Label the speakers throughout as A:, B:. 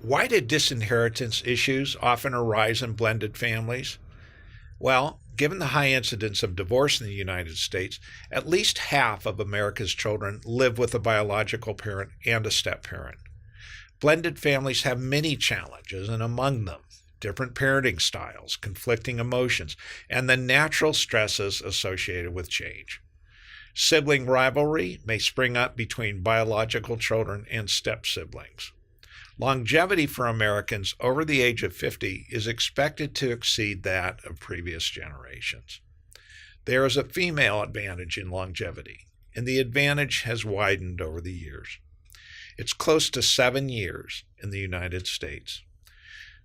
A: Why do disinheritance issues often arise in blended families? Well, given the high incidence of divorce in the United States, at least half of America's children live with a biological parent and a step parent. Blended families have many challenges, and among them, different parenting styles, conflicting emotions, and the natural stresses associated with change. Sibling rivalry may spring up between biological children and step siblings. Longevity for Americans over the age of 50 is expected to exceed that of previous generations. There is a female advantage in longevity, and the advantage has widened over the years. It's close to 7 years in the United States.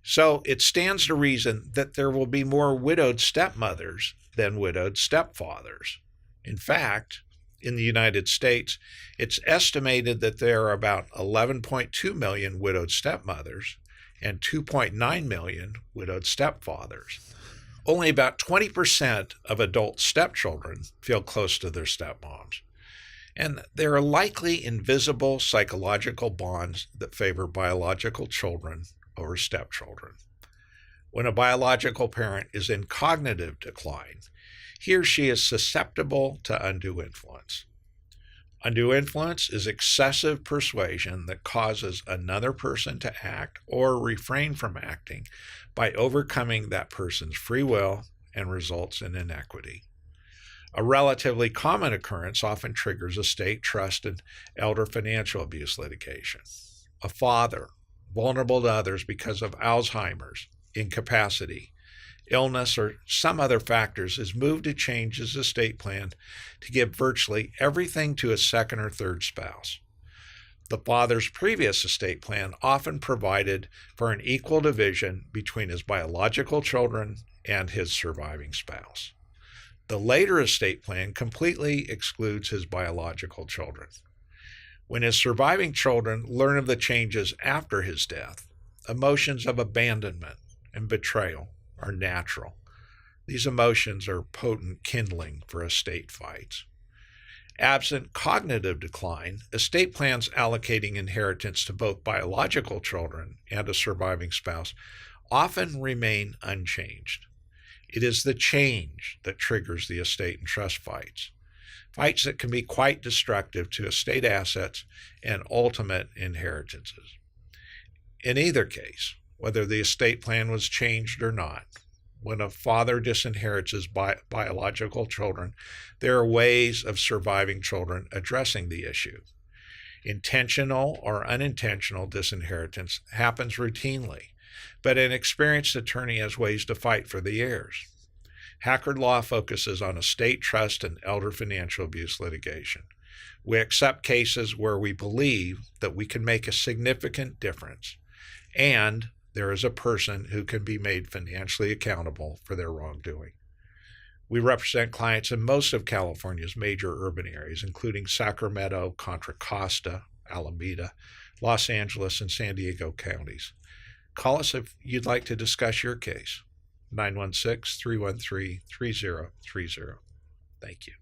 A: So it stands to reason that there will be more widowed stepmothers than widowed stepfathers. In fact, in the United States, it's estimated that there are about 11.2 million widowed stepmothers and 2.9 million widowed stepfathers. Only about 20% of adult stepchildren feel close to their stepmoms. And there are likely invisible psychological bonds that favor biological children over stepchildren. When a biological parent is in cognitive decline, he or she is susceptible to undue influence. Undue influence is excessive persuasion that causes another person to act or refrain from acting by overcoming that person's free will and results in inequity. A relatively common occurrence often triggers estate, trust, and elder financial abuse litigation. A father, vulnerable to others because of Alzheimer's, incapacity, illness, or some other factors, is moved to change his estate plan to give virtually everything to his second or third spouse. The father's previous estate plan often provided for an equal division between his biological children and his surviving spouse. The later estate plan completely excludes his biological children. When his surviving children learn of the changes after his death, emotions of abandonment and betrayal are natural. These emotions are potent kindling for estate fights. Absent cognitive decline, estate plans allocating inheritance to both biological children and a surviving spouse often remain unchanged. It is the change that triggers the estate and trust fights, fights that can be quite destructive to estate assets and ultimate inheritances. In either case, whether the estate plan was changed or not, when a father disinherits his biological children, there are ways of surviving children addressing the issue. Intentional or unintentional disinheritance happens routinely, but an experienced attorney has ways to fight for the heirs. Hackard Law focuses on estate, trust, and elder financial abuse litigation. We accept cases where we believe that we can make a significant difference, and there is a person who can be made financially accountable for their wrongdoing. We represent clients in most of California's major urban areas, including Sacramento, Contra Costa, Alameda, Los Angeles, and San Diego counties. Call us if you'd like to discuss your case. 916-313-3030. Thank you.